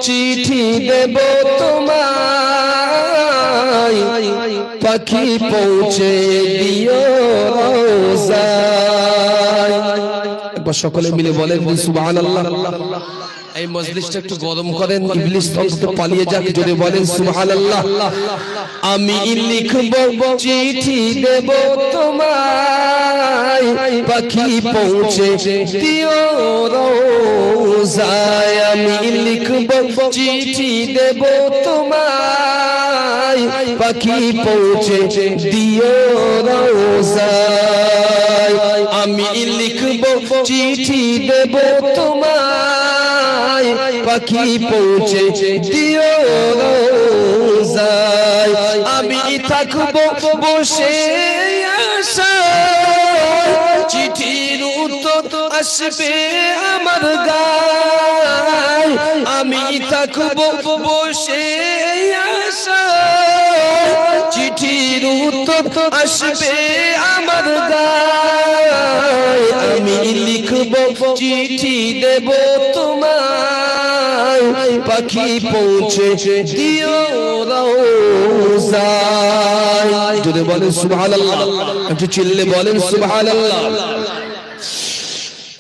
চিঠি দেব তোমায়, পাখি পৌঁছে দিও রওজায়। একবার সকলে মিলে বলেন সুবহানাল্লাহ। এই মজলিসটা একটু গরম করেন, ইবলিস অন্তত পালিয়ে যাক, জোরে বলেন সুবহানাল্লাহ। আমি লিখব চিঠি দেব তোমায়, পাখি পৌঁছে দিও রওজায়। আমি লিখব চিঠি দেব তোমায়, পাখি পৌঁছে দিও রওজায়। আমি লিখব চিঠি দেব তোমায়, পাখি পৌঁছে দিও রওজায়। আমি থাকবো বসে আশায়, চিঠির উত্তর আসবে আমার গায়। আমি থাকবো বসে আশায়, চিঠির উত্তর আসবে আমার গায়। আমি লিখব চিঠি দেব তোমায়, পাখি পৌঁছে দিও রওজায়। যদি বলেন সুবহানাল্লাহ, একটু চিল্লে বলেন সুবহানাল্লাহ।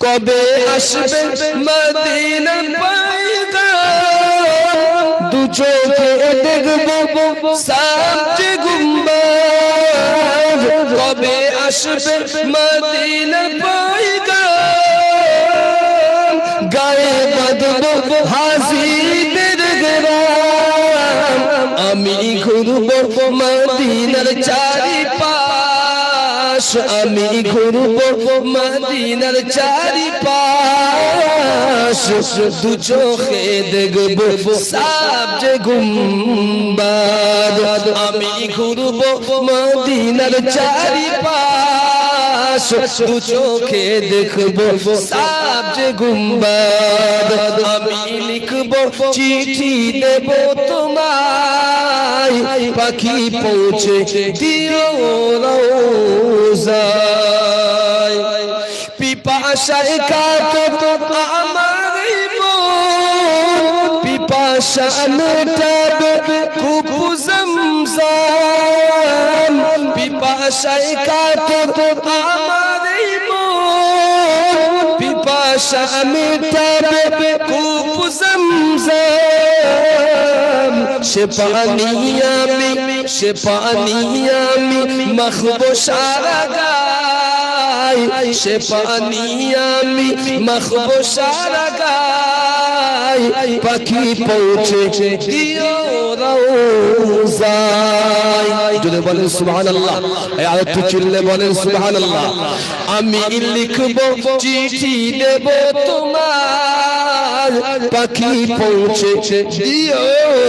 কবে আসবে মদিনা পয়গাম, দু চোখে দেখব সামনে গুম্বাদ। কবে আসবে মদিনা পয়গাম, গায়ে বাঁধব হাজিদের গ্রাম। আমি ঘুরব মদিনার চারিপাশ, আমি ঘুরব মদিনার চারিপাশ। দু চোখে দেখব সাবজে গুম্বাদ। আমি ঘুরব মদিনার চারিপাশ, দু চোখে দেখব সাবজে গুম্বাদ। আমি লিখব চিঠি দেব তোমায়, পাখি পৌঁছে দিও রওজায়। পিপাসায় কাঁদত আমার মন, পিপাসা মেটাবে কূপ জমজম। পিপাসায় কাঁদত আমার মন, পিপাসা মেটাবে কূপ জমজম। সে পানি আমি মাখবো সারা গায়, সে পানি আমি মাখবো সারা গায়। পাখি পৌঁছে দিও রওজায়। যদি বলেন সুবহানাল্লাহ, আর একটু চিল্লে বলেন সুবহানাল্লাহ। আমি লিখব চিঠি দেব তোমার, পাখি পৌঁছে দিও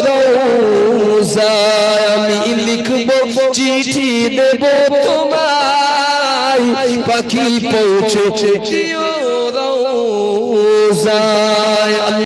রওজায়। আমি লিখব চিঠি দেব তোমায়, পাখি পৌঁছে দিও রওজায়।